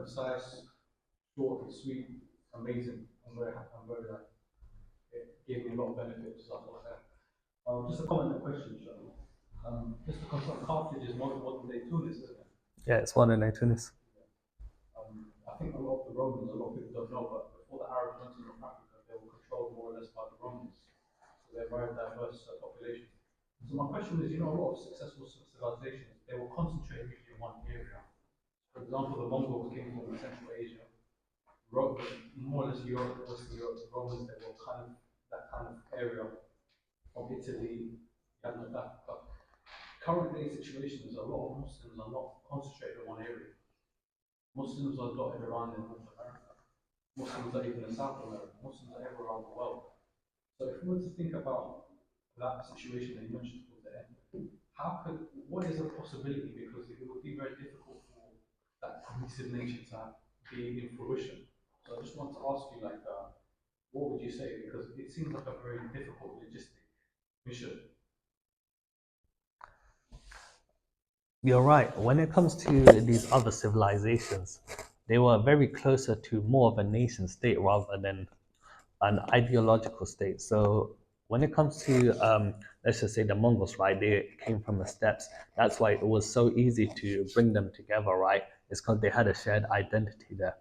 concise, short and sweet, amazing. I'm very like, it gave me a lot of benefits, stuff like that. Just a comment on the question, Sean. Just to confirm, Carthage is modern day Tunis, isn't it? Yeah, it's one in Tunis. I think a lot of the Romans, a lot of people don't know, but before the Arabs went to North Africa, they were controlled more or less by the Romans. So they're a very diverse population. So my question is, a lot of successful civilizations, they will concentrate usually in one area. For example, the Mongols came from Central Asia, more or less Europe, Western Europe, the Romans, they were kind of that kind of area of Italy, and that. But current day situation is a lot of Muslims are not concentrated in one area. Muslims are dotted around in North America. Muslims are even in South America. Muslims are everywhere around the world. So if we were to think about that situation that you mentioned towards the end, what is a possibility? Because it would be very difficult for that cohesive nature to be in fruition. So I just want to ask you, what would you say? Because it seems like a very difficult logistic mission. You're right. When it comes to these other civilizations, they were very closer to more of a nation state rather than an ideological state. So when it comes to, let's just say the Mongols, right? They came from the steppes. That's why it was so easy to bring them together, right? It's because they had a shared identity there.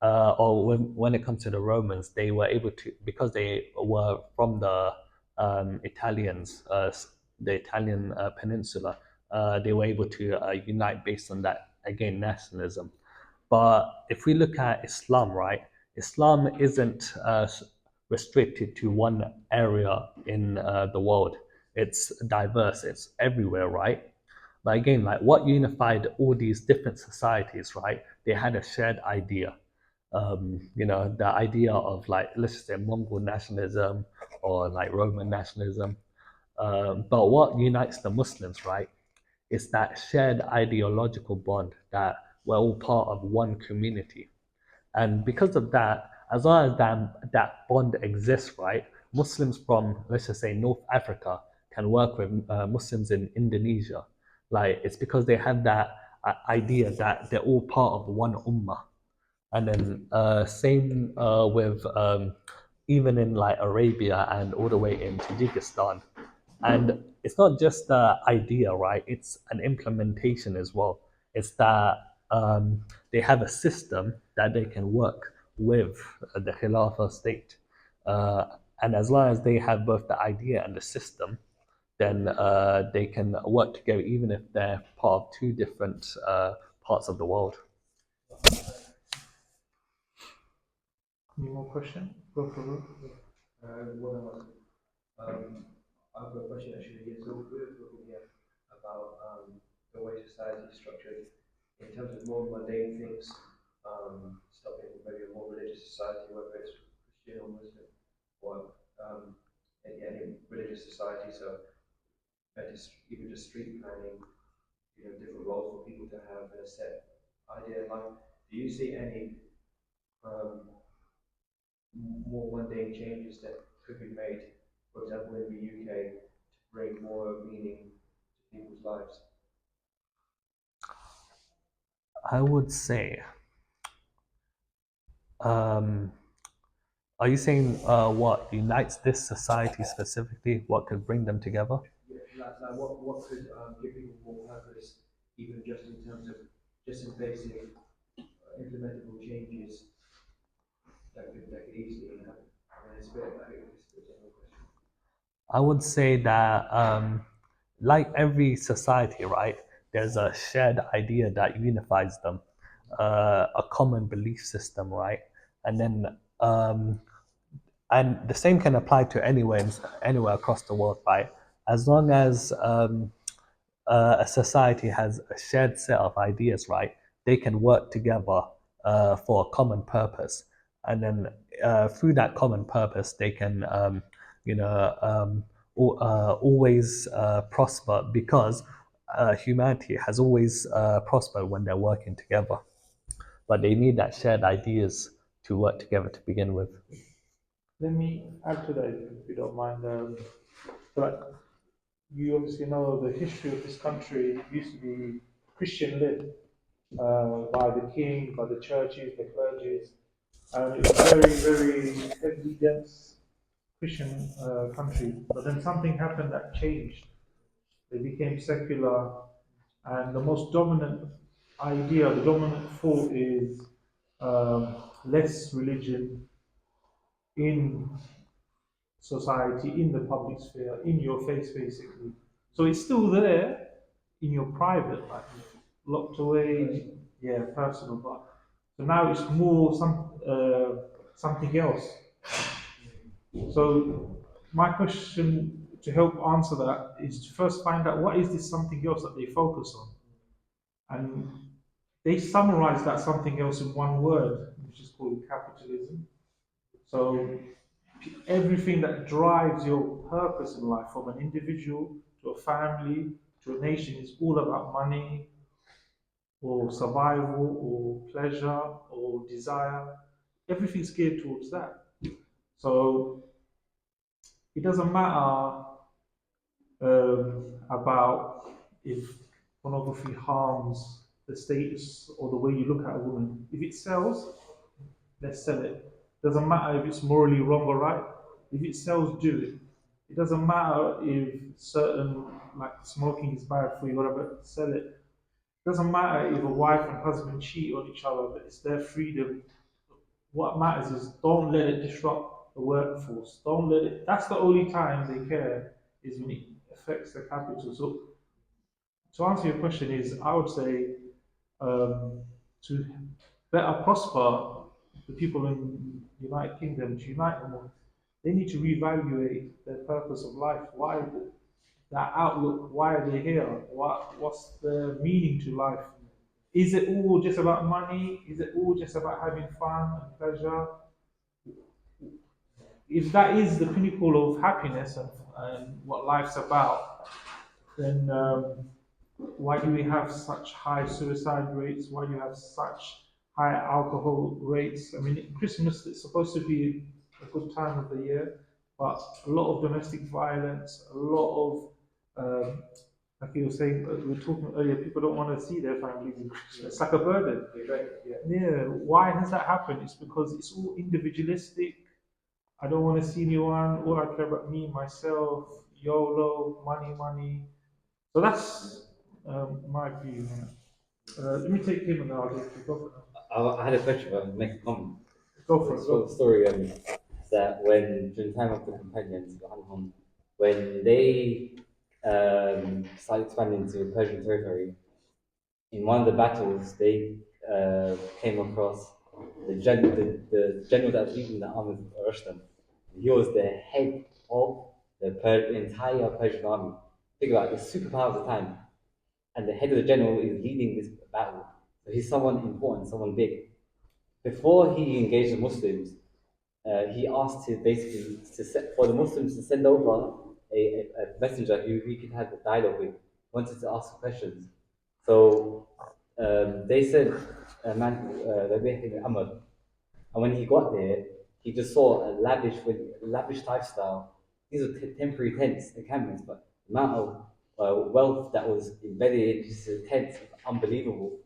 Or when it comes to the Romans, they were able to, because they were from the Italians, the Italian peninsula, they were able to unite based on that, again, nationalism. But if we look at Islam, right, Islam isn't restricted to one area in the world. It's diverse, it's everywhere, right? But again, like what unified all these different societies, right? They had a shared idea. The idea of like, let's just say Mongol nationalism or like Roman nationalism. But what unites the Muslims, right, is that shared ideological bond that we're all part of one community. And because of that, as long as that bond exists, right, Muslims from, let's just say, North Africa can work with Muslims in Indonesia. Like, it's because they have that idea that they're all part of one ummah. And then same with even in like Arabia and all the way in Tajikistan. And it's not just the idea, right? It's an implementation as well. It's that they have a system that they can work with the Khilafah state. And as long as they have both the idea and the system, then they can work together, even if they're part of two different parts of the world. Any more question? Go for it. One of us. I've got a question actually here. So we're talking here about the way society is structured in terms of more mundane things, stopping maybe a more religious society, whether it's Christian or Muslim, or any religious society. So even just street planning, different roles for people to have a set idea in life. Do you see any more mundane changes that could be made, for example, in the UK, to bring more meaning to people's lives? I would say, um, are you saying what unites this society specifically? What could bring them together? Yeah, like what could give people more purpose, even just in terms of just some basic implementable changes that could easily happen? I mean, I think it's a bit of a question. I would say that, like every society, right, there's a shared idea that unifies them, a common belief system, right? And then, and the same can apply to anywhere across the world, right? As long as a society has a shared set of ideas, right, they can work together for a common purpose. And then through that common purpose, they can, you know, always prosper because humanity has always prospered when they're working together. But they need that shared ideas to work together to begin with. Let me add to that, if you don't mind. But you obviously know the history of this country used to be Christian led. by the king, by the churches, the clergies, and it was very, very heavily dense Christian country. But then something happened that changed. They became secular, and the most dominant idea, the dominant thought is less religion in society, in the public sphere, in your face, basically. So it's still there in your private life, locked away, yeah, personal. But so now it's more something else. So my question to help answer that is to first find out what is this something else that they focus on, and they summarize that something else in one word, which is called capitalism. So everything that drives your purpose in life, from an individual to a family to a nation, is all about money or survival or pleasure or desire. Everything's geared towards that. So it doesn't matter about if pornography harms the status or the way you look at a woman. If it sells, let's sell it. Doesn't matter if it's morally wrong or right. If it sells, do it. It doesn't matter if certain, like smoking is bad for you, whatever, sell it. Doesn't matter if a wife and husband cheat on each other, but it's their freedom. What matters is don't let it disrupt the workforce. Don't let it. That's the only time they care, is when it affects the capital. So to answer your question is, I would say to better prosper the people in the United Kingdom, to unite them all, they need to reevaluate their purpose of life. Why that outlook? Why are they here? What's the meaning to life? Is it all just about money? Is it all just about having fun and pleasure? If that is the pinnacle of happiness and what life's about, then why do we have such high suicide rates? Why do you have such high alcohol rates? I mean, Christmas is supposed to be a good time of the year, but a lot of domestic violence, a lot of, like you were saying, we were talking earlier, people don't want to see their families in Christmas. It's like a burden. Yeah. Why does that happen? It's because it's all individualistic. I don't want to see anyone. All I care about me, myself, YOLO, money, money. So that's my view. Let me take him and I'll just go for it. I had a question, but I'll make a comment. Go for it. So the story that when during the time of the companions, when they started expanding to Persian territory, in one of the battles they came across the general that was leading the army of Rustam. He was the head of the entire Persian army. Think about it, the superpower of the time, and the head of the general is leading this battle. So he's someone important, someone big. Before he engaged the Muslims, he asked to basically for the Muslims to send over a messenger who he could have a dialogue with, wanted to ask questions. So they said, Amr. And when he got there, he just saw a lavish lifestyle. These are temporary tents, encampments, but the amount of wealth that was embedded in these tents was unbelievable.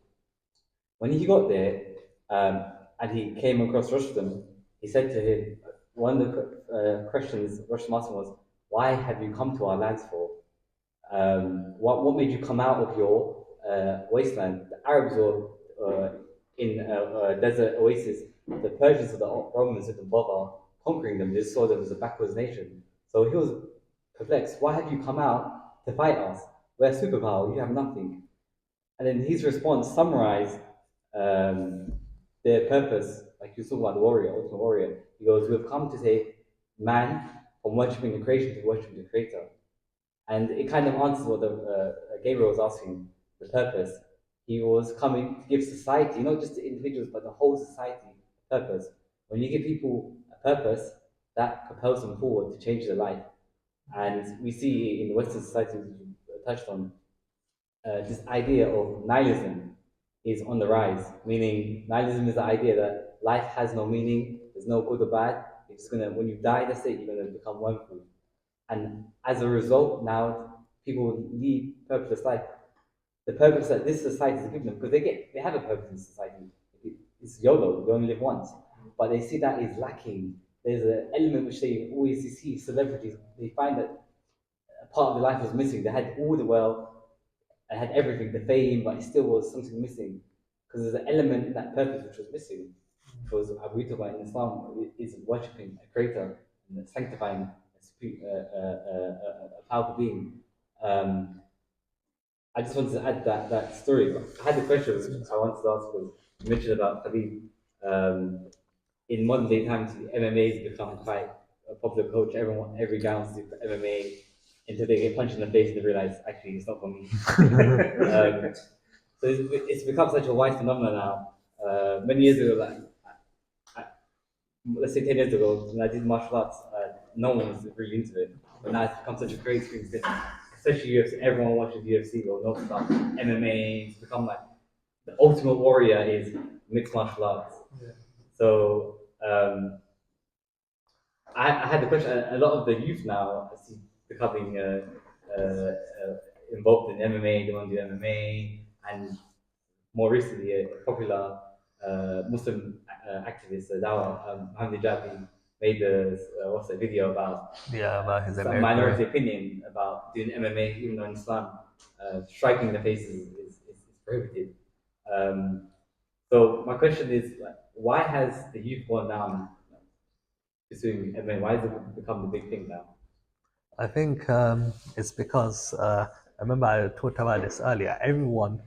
When he got there and he came across Rushdom, he said to him, one of the questions Rushdom asked him was, "Why have you come to our lands for? What made you come out of your wasteland?" The Arabs were in a desert oasis. The Persians and the Romans didn't bother conquering them. They just saw them as a backwards nation. So he was perplexed. Why have you come out to fight us? We're a superpower. You have nothing. And then his response summarized their purpose, like you talk about the warrior, ultimate warrior. He goes, "We've come to take man from worshiping the creation to worshiping the creator." And it kind of answers what Gabriel was asking, the purpose. He was coming to give society, not just the individuals, but the whole society, a purpose. When you give people a purpose, that propels them forward to change their life. And we see in the Western society, as you touched on, this idea of nihilism is on the rise, meaning nihilism is the idea that life has no meaning, there's no good or bad. You're just gonna, when you die, that's it, you're gonna become wormproof. And as a result, now people lead purposeless life. the purpose that this society has given them, because they have a purpose in society. It's YOLO, you only live once. But they see that is lacking. There's an element which they always see celebrities, they find that a part of their life was missing. They had all the wealth, they had everything, the fame, but it still was something missing. Because there's an element in that purpose which was missing. Which was, how we talk about in Islam, is worshipping a creator and sanctifying a powerful being. I just wanted to add that story. I had a question which I wanted to ask was you mentioned about Khabib. In modern day times, MMA has become quite a popular culture. Every guy wants to do MMA until they get punched in the face and they realize actually it's not for me. So it's become such a wide phenomenon now. Many years ago, like let's say 10 years ago, when I did martial arts, no one was really into it. But now it's become such a great experience, especially UFC. Everyone watches UFC or knows about MMA. It's become like the ultimate warrior is mixed martial arts. Yeah. So I had the question. A lot of the youth now I see becoming involved in MMA. They want to do MMA, and more recently, a popular Muslim activist, Dawa Mohammed Jabi, made what's a video about about his some American minority opinion about doing MMA, even though in Islam, striking in the face is prohibited. So my question is, like, why has the youth gone down pursuing MMA? Why has it become the big thing now? I think it's because I remember I talked about this earlier. Everyone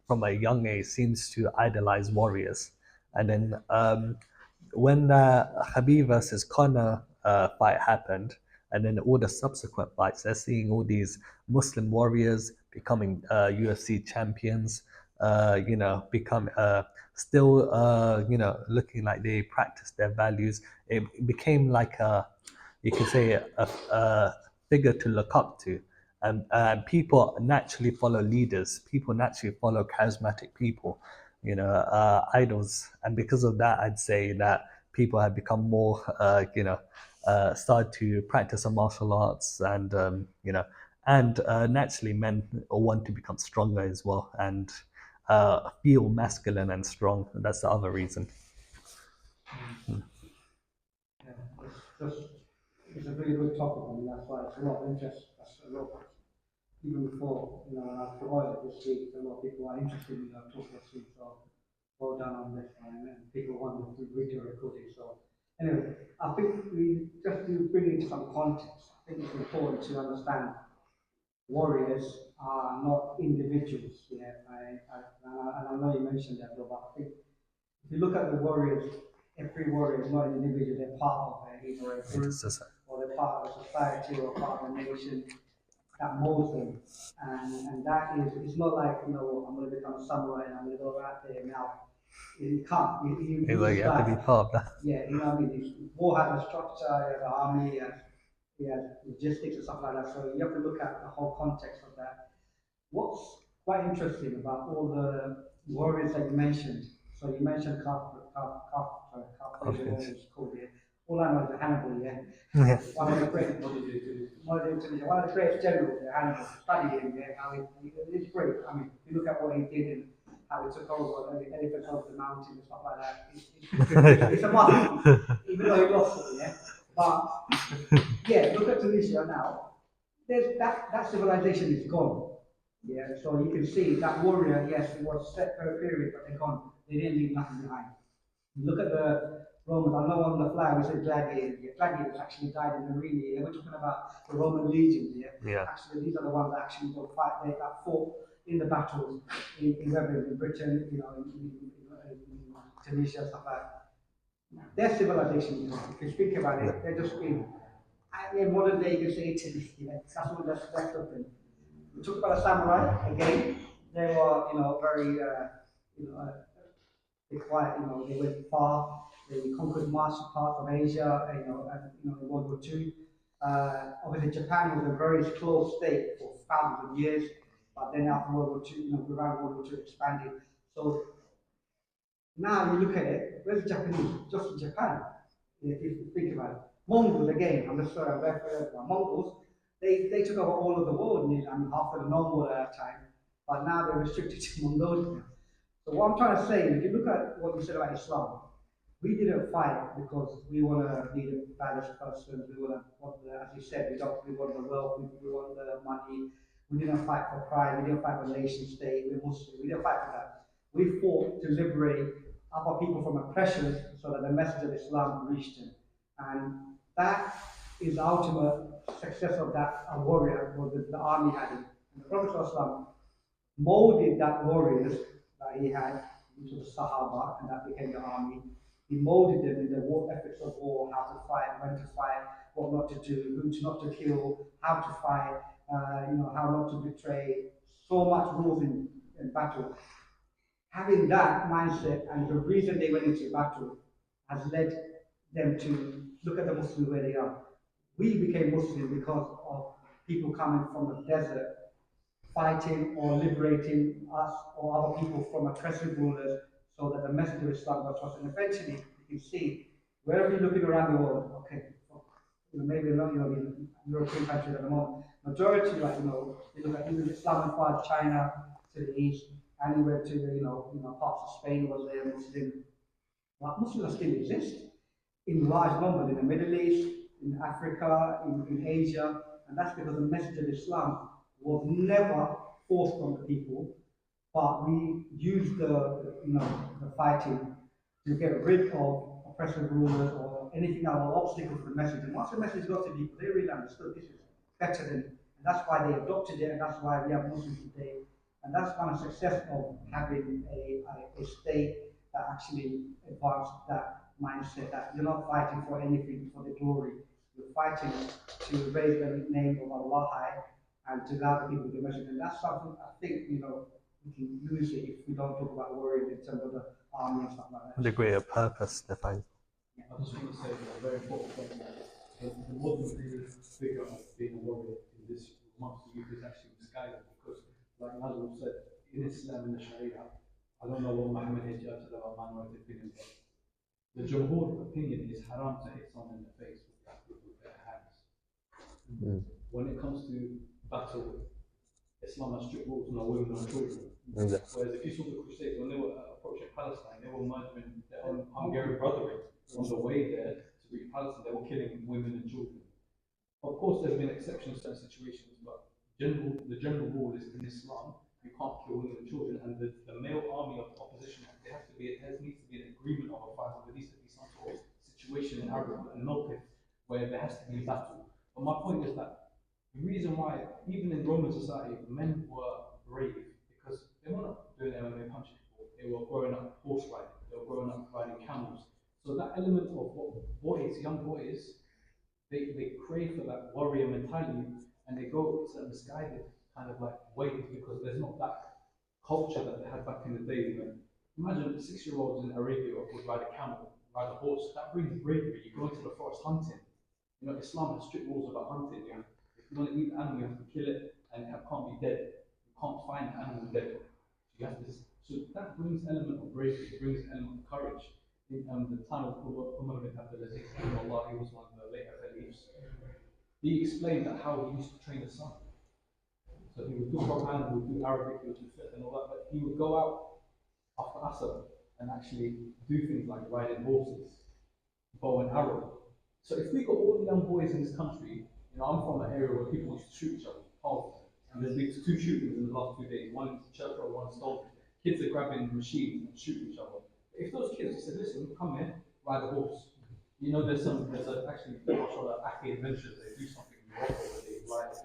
from a young age seems to idolize warriors, and then when the Khabib versus Conor fight happened, and then all the subsequent fights, they're seeing all these Muslim warriors becoming UFC champions. Become still looking like they practice their values. It became like a, you can say, a figure to look up to. And people naturally follow leaders. People naturally follow charismatic people, idols. And because of that, I'd say that people have become more, start to practice some martial arts, and naturally men want to become stronger as well and feel masculine and strong. That's the other reason. Yeah, it's a really good topic. I mean, that's why it's a lot of interest. That's a lot. Even before, when I provided this week, a lot of people are interested in talk this week. So well done on this one, and people want to read your recording. So anyway, I think we just to bring it into some context. I think it's important to understand warriors are not individuals. Yeah, and I know you mentioned that, but I think if you look at the warriors, every warrior is not an individual, they're part of either a group or they're part of a society or part of a nation that molds them. And that is, it's not like, I'm going to become a samurai and I'm going to go out there now. You can't. You have to be part of that. Yeah, what I mean? War has a structure, you have an army, you have logistics and stuff like that. So you have to look at the whole context of that. What's quite interesting about all the warriors that you mentioned, so you mentioned Carthage, what was called here. All I know is the Hannibal, yeah. Yeah. One of the great, one of the greatest generals, Hannibal. Study him, yeah. How it's great. I mean, if you look at what he did and how he took over the elephants over the mountain and stuff like that, it's a must. Even though he lost it, yeah. But yeah, look at Tunisia now. There's that civilization is gone. Yeah, so you can see that warrior, yes, it was set for a period, but they're gone. They didn't leave nothing behind. You look at the Romans, I know on the flag we said gladiators. Yeah, gladiators actually died in the arena. Yeah, we're talking about the Roman legions. Yeah, actually these are the ones that actually go fight. That fought in the battles in Britain, in Tunisia, stuff like that. Their civilization, if you speak about it, they're just in modern day, you can say Italy. Yeah, that's what that's left of them. We talk about the samurai again. They were, very, they quite, they went far. They conquered much parts of Asia, in World War II. Obviously, Japan was a very close state for thousands of years, but then after World War II, around World War II expanded. So now you look at it, where's the Japanese? Just in Japan, if you think about it. Mongols, again, I'm just sorry, I'm Mongols, they took over all of the world, half of the known world at that time. but now they're restricted to Mongolia. So what I'm trying to say is, if you look at what you said about Islam, we didn't fight because we want to be the baddest person. We want the, as you said, we want the wealth, we want the money. We didn't fight for pride. We didn't fight for nation state. We're Muslim. We didn't fight for that. We fought to liberate other people from oppression so that the message of Islam reached them. And that is the ultimate success of that warrior, or the army had him. And the Prophet ﷺ molded that warriors that he had into the Sahaba, and that became the army. He molded them in the war ethics of war, how to fight, when to fight, what not to do, who to not to kill, how to fight, how not to betray. So much rules in battle. Having that mindset and the reason they went into battle has led them to look at the Muslims where they are. We became Muslim because of people coming from the desert, fighting or liberating us or other people from oppressive rulers, so that the message of Islam got to us. And eventually, you can see, wherever you're looking around the world, okay, maybe not, the European countries at the moment, majority, you look at even Islamified China to the east, anywhere to parts of Spain was there Muslim. But Muslims still exist in large numbers in the Middle East, in Africa, in Asia, and that's because the message of Islam was never forced on the people, but we used the fighting to get rid of oppressive rulers or anything that was obstacle to the message. And once the message got to people, they really understood this is better than, and that's why they adopted it, and that's why we have Muslims today. And that's kind of success of having a state that actually advanced that mindset, that you're not fighting for anything for the glory. You're fighting to raise the name of Allah high and to allow the people to message. And that's something I think, we can lose it if we don't talk about warriors in terms of the army and stuff like that. The greater purpose, Stefan. I just want to say a very important point that the modern day figure of being a warrior in this amongst the youth is actually misguided, because, like Nazrul said, in Islam and the Sharia, I don't know what Muhammad Hijab said about minority opinions, but the Jumhur opinion is haram to hit someone in the face with their hands. When it comes to battle, Islam has strict rules, no women, no children. Whereas if you saw the Crusades, when they were approaching Palestine, they were murdering their own Hungarian brethren on the way there to reach Palestine. They were killing women and children. Of course, there's been exceptions to certain situations, but the general rule is in Islam, you can't kill women and children. And the male army of opposition, there needs to be an agreement of a fight. There needs to be some sort of situation in Arabic and Malkif where there has to be a battle. But my point is that the reason why, even in Roman society, men were brave because they were not doing MMA punching people. They were growing up horse riding. They were growing up riding camels. So that element of what young boys, they crave for that warrior mentality, and they go to a misguided kind of like way because there's not that culture that they had back in the day. Imagine 6-year-olds in Arabia would ride a camel, ride a horse. That brings bravery. You go into the forest hunting. Islam has strict rules about hunting. If you want to eat an animal, you have to kill it, and it can't be dead. You can't find the animal dead. So that brings element of bravery, it brings element of courage. In the time of Umar bin Abdulaziz, he was one of the later caliphs. He explained that how he used to train his son. So he would do Quran, he would do Arabic, he would do fiqh and all that, but he would go out after Asr and actually do things like riding horses, bow and arrow. So if we got all the young boys in this country, I'm from an area where people used to shoot each other, and there's been 2 shootings in the last 2 days, one in Church Road, one in Stonebridge. Kids are grabbing machines and shooting each other. If those kids said, listen, come here, ride a horse. There's actually Aki adventures, they do something in Morocco where they ride.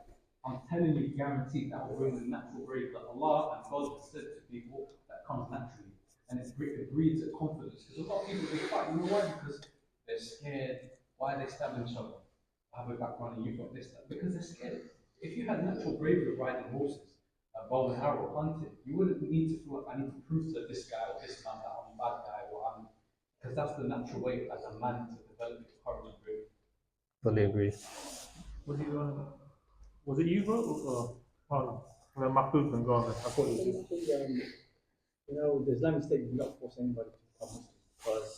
I'm telling you, guaranteed, that will bring the natural bravery that Allah and God has said to people that comes naturally. And it breeds a confidence. Because a lot of people, they fight, you know why? Because they're scared. Why are they stabbing each other? I have a background and you've got this, that. Because they're scared. If you had natural bravery of riding horses, bow and arrow, hunting, you wouldn't need to feel like I need to prove to this guy or this man that I'm a bad guy, because that's the natural way as a man to develop your courage and bravery. Fully agree. Was it you, bro? Or no, Mahfouz and Ghana? I thought it was you. The Islamic State did not force anybody to become Muslim,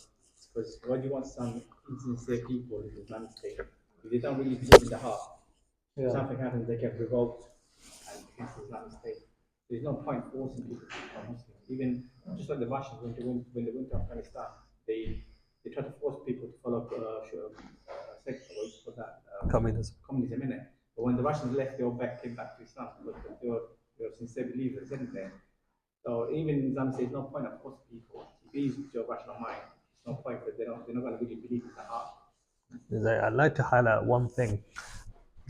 because why do you want some insincere people in the Islamic State? If they don't really believe in the heart, something happens, they can revolt against the Islamic State. There's no point forcing people to become Muslims. Even just like the Russians when they went to Afghanistan, they tried to force people to follow sect for that Communism. communism in it. But when the Russians left, they all came back to Islam because they were sincere believers, isn't they? So even Islam says no point of forcing people. If it is with your rational mind, it's no point because they're not going to really believe in the heart. I'd like to highlight one thing.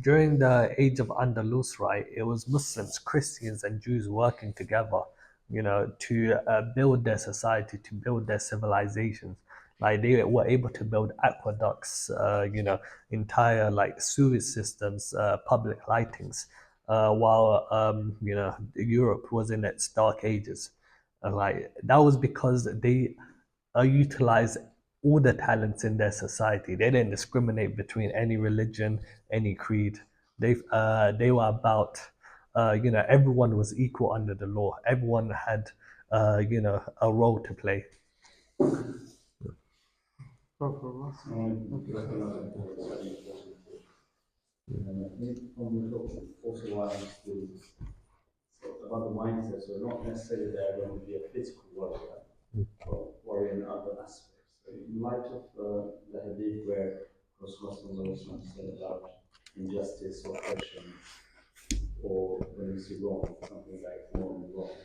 During the age of Andalus, right, it was Muslims, Christians, and Jews working together, to build their society, to build their civilizations. Like they were able to build aqueducts, entire like sewage systems, public lightings, while Europe was in its dark ages. And like that was because they utilized all the talents in their society. They didn't discriminate between any religion, any creed. They were about everyone was equal under the law. Everyone had a role to play. Also, why I'm still about the mindset, so not necessarily they're going to be a physical warrior, but warrior in other aspects. So in light of the hadith where Rasulullah said about injustice, oppression, or when you see wrong, something like morally wrong,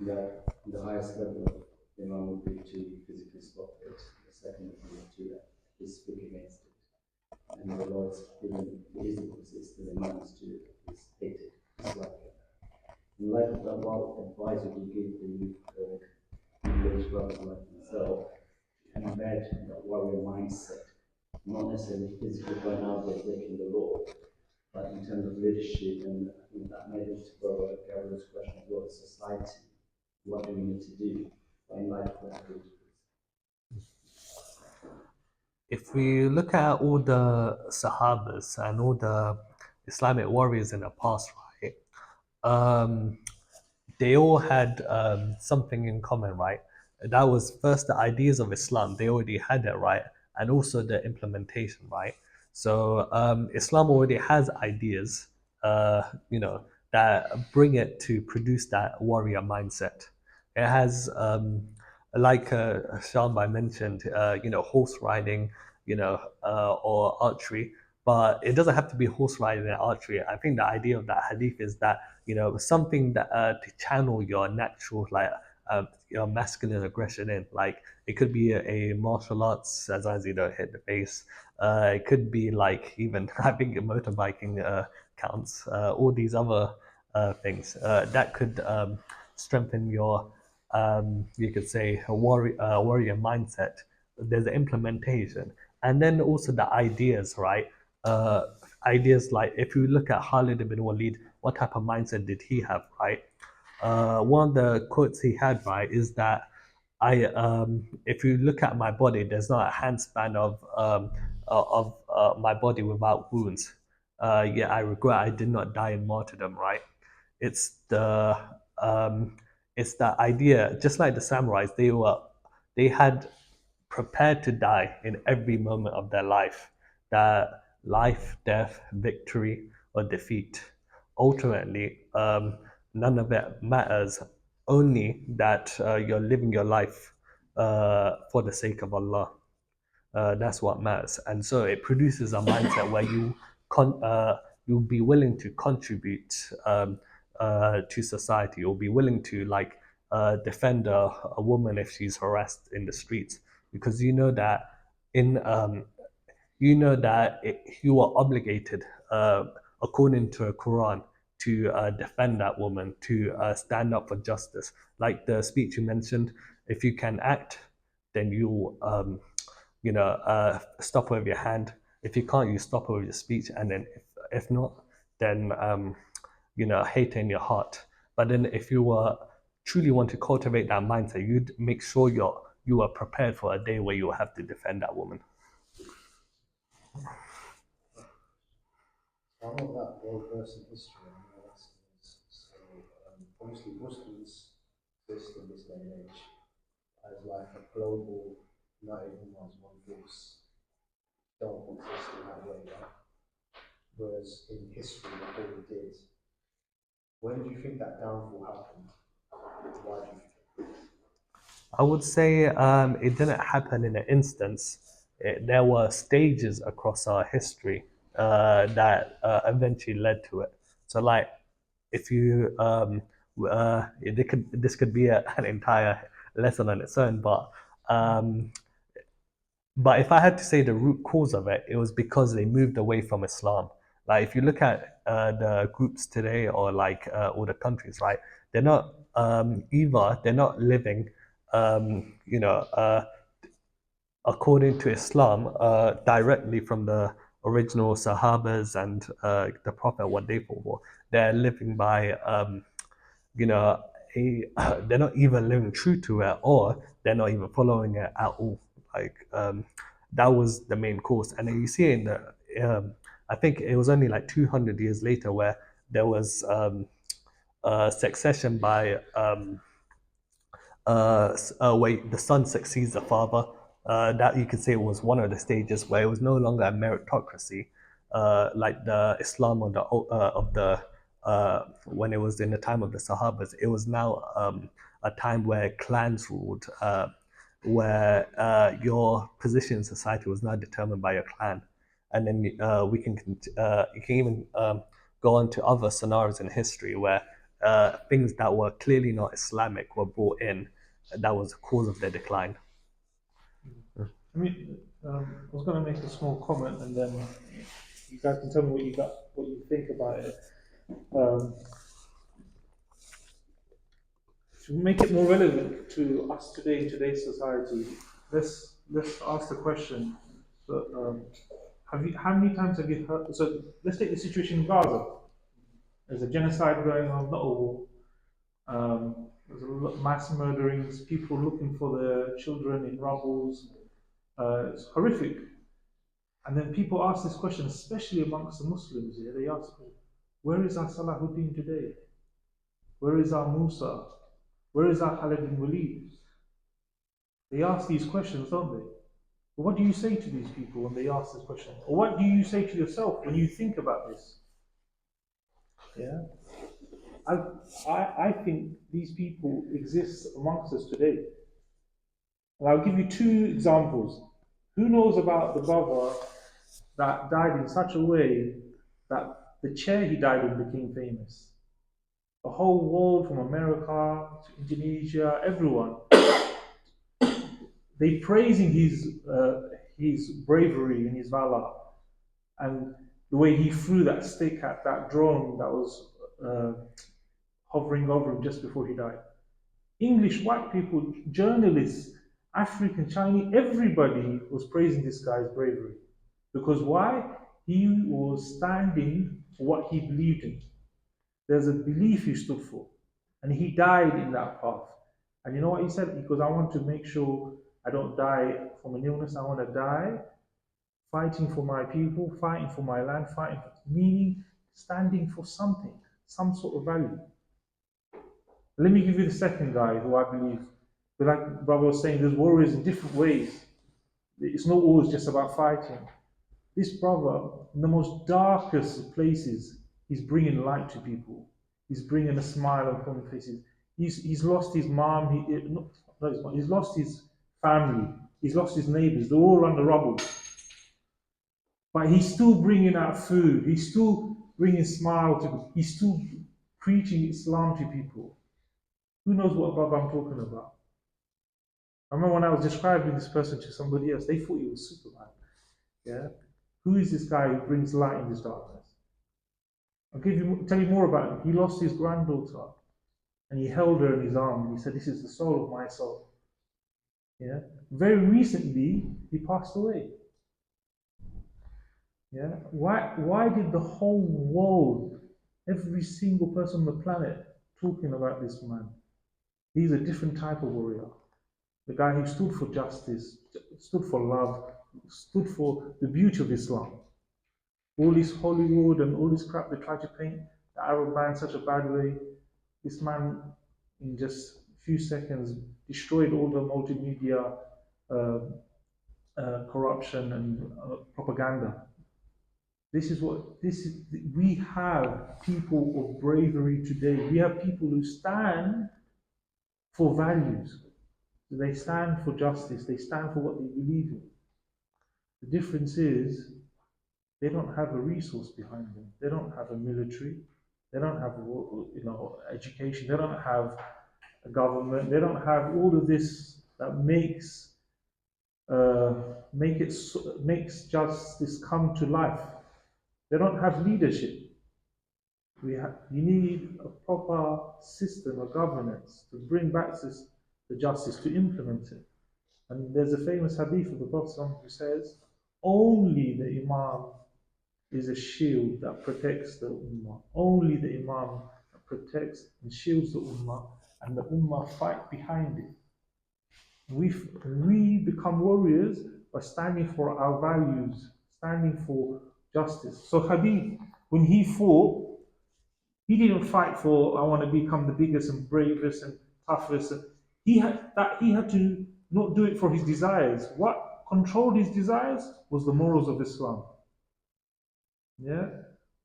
that the highest level of Imam would be to physically stop it. The second would be to speak against it. And the Lord's given his emphasis to the minds to is hated. It's like in light of that, what advice would you give the youth English brothers like myself to embed that warrior mindset, not necessarily physically going out there breaking the law, but in terms of leadership, and I think that made it to brother Gabriel's question as well, society, what do we need to do in light of that? If we look at all the Sahabas and all the Islamic warriors in the past, right, they all had something in common, right? That was first the ideas of Islam. They already had it, right? And also the implementation, right? So Islam already has ideas, that bring it to produce that warrior mindset. It has, like Shambai mentioned, horse riding, or archery. But it doesn't have to be horse riding and archery. I think the idea of that hadith is that something that to channel your natural your masculine aggression in. Like it could be a martial arts as long as you don't hit the face. It could be like even I think motorbiking counts. All these other things that could strengthen your you could say a warrior mindset. There's the implementation, and then also the ideas, right? Ideas like if you look at Khalid ibn Walid, what type of mindset did he have, right? One of the quotes he had, right, is that if you look at my body, there's not a handspan of my body without wounds. Yet I regret I did not die in martyrdom, right? It's the um, it's the idea, just like the samurais, they had prepared to die in every moment of their life. That life, death, victory, or defeat. Ultimately, none of it matters. Only that you're living your life for the sake of Allah. That's what matters, and so it produces a mindset where you'll be willing to contribute to society. You'll be willing to defend a woman if she's harassed in the streets, because in you are obligated, according to a Quran, to defend that woman, to stand up for justice. Like the speech you mentioned, if you can act, then you stop her with your hand. If you can't, you stop her with your speech, and then if not, then hate in your heart. But then if you truly want to cultivate that mindset, you'd make sure you are prepared for a day where you will have to defend that woman. I'm not that well versed in history, and my lesson is so obviously Muslims exist in this day and age as like a global, united as one force, don't exist in that way, right? Whereas in history, what we did When do you think that downfall happened? Why do you think? I would say it didn't happen in an instance. There were stages across our history that eventually led to it. So, like, if you, this could be an entire lesson on its own, um, but if I had to say the root cause of it, it was because they moved away from Islam. Like if you look at the groups today or like all the countries, right? They're not either they're not living, you know, according to Islam directly from the original Sahabas and the Prophet what they fought for. They're living by you know, they're not even living true to it or they're not even following it at all. Like that was the main cause. And then you see in the, I think it was only like 200 years later where there was succession by wait, the son succeeds the father. That you could say was one of the stages where it was no longer a meritocracy, like the Islam of the when it was in the time of the Sahabas. It was now a time where clans ruled, where your position in society was now determined by your clan, and then you can even go on to other scenarios in history where things that were clearly not Islamic were brought in. That was the cause of their decline. I mean, I was going to make a small comment, and then you guys can tell me what you think about it. To make it more relevant to us today in today's society, let's ask the question. How many times have you heard? So let's take the situation in Gaza. There's a genocide going on, not a war. There's a lot mass murderings, people looking for their children in rubbles. It's horrific. And then people ask this question, especially amongst the Muslims here. They ask, where is our Salahuddin today? Where is our Musa? Where is our Khalid bin Walid? They ask these questions, don't they? But what do you say to these people when they ask this question? Or what do you say to yourself when you think about this? Yeah? I think these people exist amongst us today. And I'll give you two examples. Who knows about the brother that died in such a way that the chair he died in became famous? The whole world, from America to Indonesia, everyone, they praising his bravery and his valor, and the way he threw that stick at that drone that was hovering over him just before he died. English, white people, journalists, African, Chinese, everybody was praising this guy's bravery. Because why? He was standing for what he believed in. There's a belief he stood for. And he died in that path. And you know what he said? Because I want to make sure I don't die from an illness. I want to die fighting for my people, fighting for my land, meaning standing for something, some sort of value. Let me give you the second guy who I believe, but like brother was saying, there's warriors in different ways. It's not always just about fighting. This brother, in the most darkest places, he's bringing light to people. He's bringing a smile upon faces. He's lost his mom. He's lost his family. He's lost his neighbors. They're all under rubble. But he's still bringing out food. He's still bringing smile to people. He's still preaching Islam to people. Who knows what brother I'm talking about? I remember when I was describing this person to somebody else, they thought he was Superman. Yeah? Who is this guy who brings light in this darkness? I'll tell you more about him. He lost his granddaughter and he held her in his arm and he said, "This is the soul of my soul." Yeah? Very recently, he passed away. Yeah? Why did the whole world, every single person on the planet, talking about this man? He's a different type of warrior. The guy who stood for justice, stood for love, stood for the beauty of Islam. All this Hollywood and all this crap they try to paint the Arab man in such a bad way. This man, in just a few seconds, destroyed all the multimedia corruption and propaganda. We have people of bravery today. We have people who stand for values. They stand for justice. They stand for what they believe in. The difference is they don't have a resource behind them. They don't have a military. They don't have, education. They don't have a government. They don't have all of this that makes justice come to life. They don't have leadership. You need a proper system of governance to bring back the justice, to implement it. And there's a famous hadith of the Prophet who says, only the Imam is a shield that protects the Ummah. Only the Imam that protects and shields the Ummah, and the Ummah fight behind it. We become warriors by standing for our values, standing for justice. So Habib, when he fought, he didn't fight for I want to become the biggest and bravest and toughest. He had to not do it for his desires. What controlled his desires was the morals of Islam. Yeah.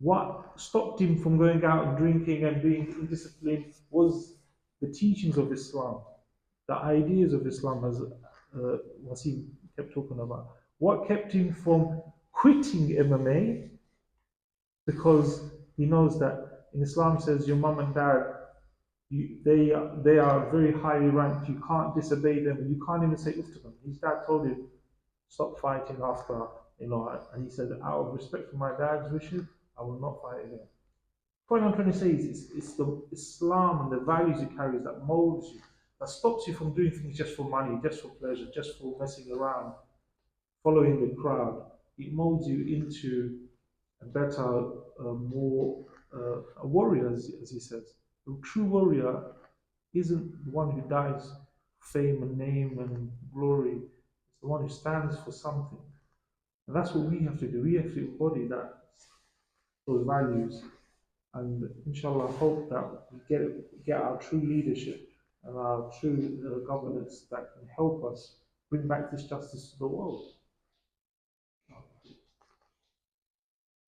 What stopped him from going out and drinking and being indisciplined was the teachings of Islam, the ideas of Islam, as Wasim kept talking about. What kept him from quitting MMA? Because he knows that in Islam says your mum and dad, they are very highly ranked. You can't disobey them. You can't even say uff to them. His dad told him, stop fighting after, and he said, out of respect for my dad's wishes, I will not fight again. The point I'm trying to say is it's the Islam and the values it carries that molds you, that stops you from doing things just for money, just for pleasure, just for messing around, following the crowd. It molds you into a better, a warrior, as he says. A true warrior isn't the one who dies for fame and name and glory. It's the one who stands for something. And that's what we have to do. We have to embody those values. And inshallah, hope that we get our true leadership and our true governance that can help us bring back this justice to the world.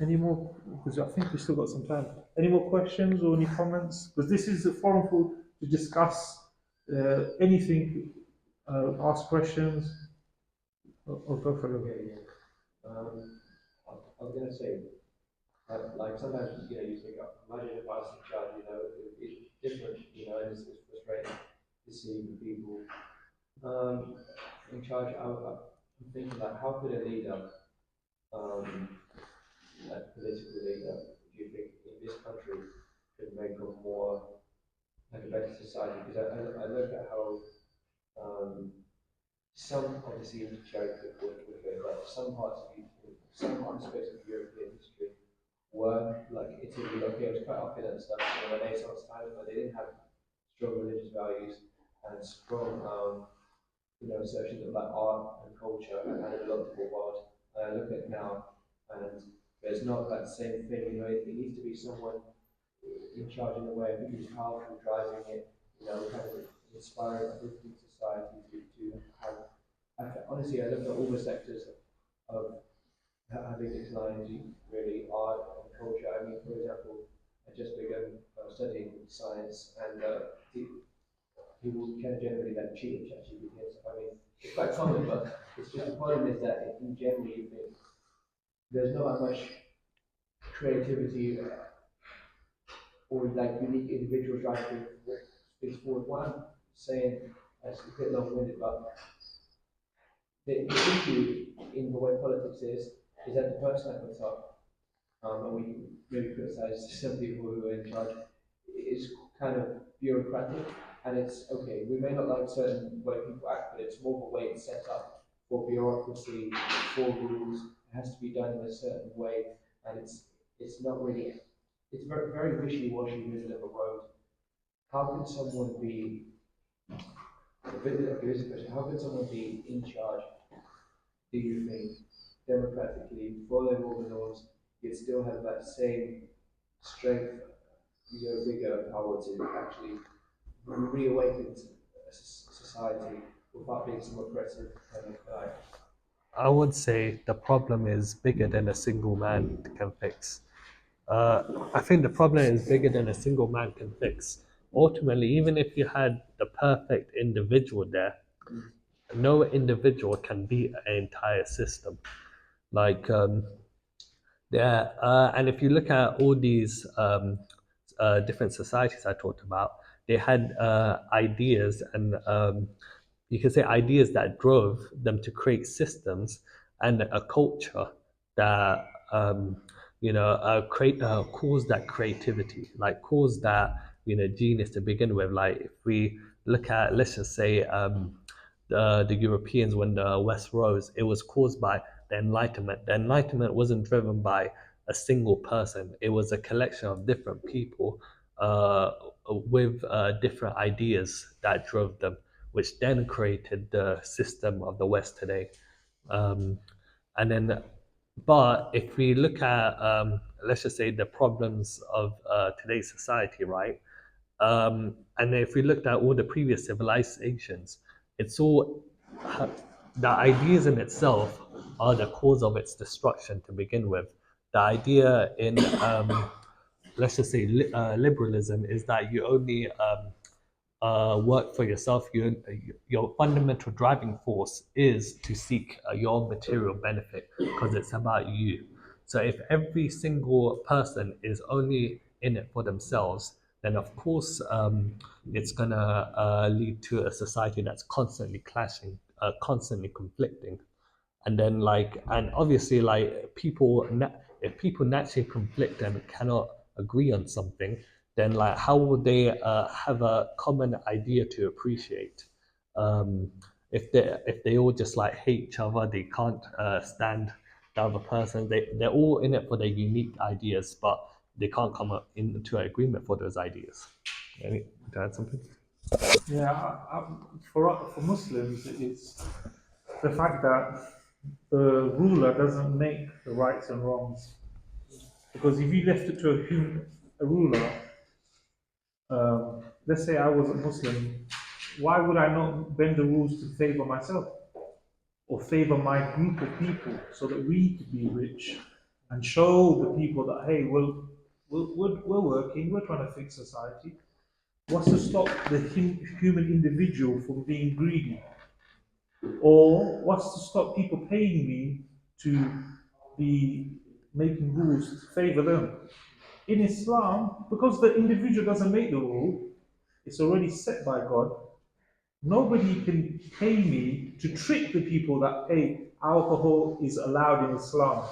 Any more? Because I think we've still got some time. Any more questions or any comments? Because this is a forum to discuss anything, ask questions, or go for it. Yeah. I was going to say, like sometimes you think, imagine if I was in charge, it's different, and it's frustrating to see the people in charge. I'm thinking like, how could a leader, a political leader, do you think in this country could make a more like a better society? Because I look at how some obviously joke with it, but some parts of some aspects of European history were like Italy, okay, it was quite opulent and stuff in the Renaissance time, but they didn't have strong religious values and strong, assertions of like art and culture and analogical world. And I look at now, and there's not that same thing. It needs to be someone in charge in a way who's powerful, driving it. Kind of inspiring, uplifting society to have. Honestly, I look at all the sectors of having declined really art and culture. I mean, for example, I just began studying science, and people can generally like cheat and ChatGPT and stuff. I mean, it's quite common, but it's just the problem is that in general, you think there's not that much creativity or like unique individuals driving things forward. What I'm saying, it's a bit long-winded, but the issue in the way politics is that the person at the top, and we can really criticize some people who are in charge, is kind of bureaucratic, and it's okay. We may not like certain way people act, but it's more of a way it's set up for bureaucracy, for rules. It has to be done in a certain way, and it's not really. It's very very wishy-washy, middle of a road. How can someone be? How can someone be in charge? Do you think democratically, following all the laws, yet still have that same strength, vigor, and power to actually reawaken society without being some oppressive kind of guy? I would say the problem is bigger than a single man can fix. I think the problem is bigger than a single man can fix. Ultimately, even if you had the perfect individual there, no individual can beat an entire system. Like, yeah, and if you look at all these different societies I talked about, they had ideas and you can say ideas that drove them to create systems and a culture that create cause that creativity, like cause that genius to begin with. Like if we look at, let's just say, the Europeans when the West rose, it was caused by the Enlightenment. The Enlightenment wasn't driven by a single person; it was a collection of different people with different ideas that drove them, which then created the system of the West today. Um, and then, but if we look at, let's just say, the problems of today's society, right? And if we looked at all the previous civilizations, it's all the ideas in itself are the cause of its destruction to begin with. The idea in, let's just say, liberalism is that you only work for yourself. Your fundamental driving force is to seek your material benefit because it's about you. So if every single person is only in it for themselves, then of course it's gonna lead to a society that's constantly clashing, constantly conflicting. And then and obviously if people naturally conflict and cannot agree on something, then how would they have a common idea to appreciate? If they all just hate each other, they can't stand the other person. They're all in it for their unique ideas, but they can't come up into an agreement for those ideas. Any to add something? Yeah, for Muslims, it's the fact that the ruler doesn't make the rights and wrongs. Because if you left it to a ruler, let's say I was a Muslim, why would I not bend the rules to favor myself or favor my group of people so that we could be rich and show the people that, hey, we're working, we're trying to fix society. What's to stop the human individual from being greedy? Or what's to stop people paying me to be making rules to favor them? In Islam, because the individual doesn't make the rule, it's already set by God. Nobody can pay me to trick the people that, hey, alcohol is allowed in Islam.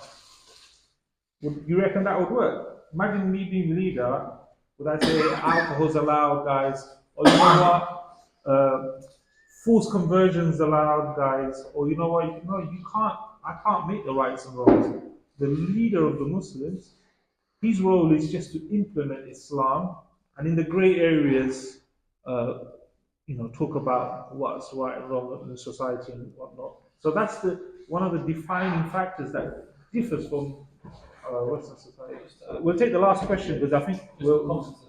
Would you reckon that would work? Imagine me being the leader. Would I say alcohol's allowed, guys? Or you know what? Forced conversions allowed, guys. Or you know what? No, you can't. I can't make the rights and wrongs. The leader of the Muslims, his role is just to implement Islam, and in the grey areas, talk about what's right and wrong in society and whatnot. So that's one of the defining factors that differs from Western society. We'll take the last question because I think Just a comment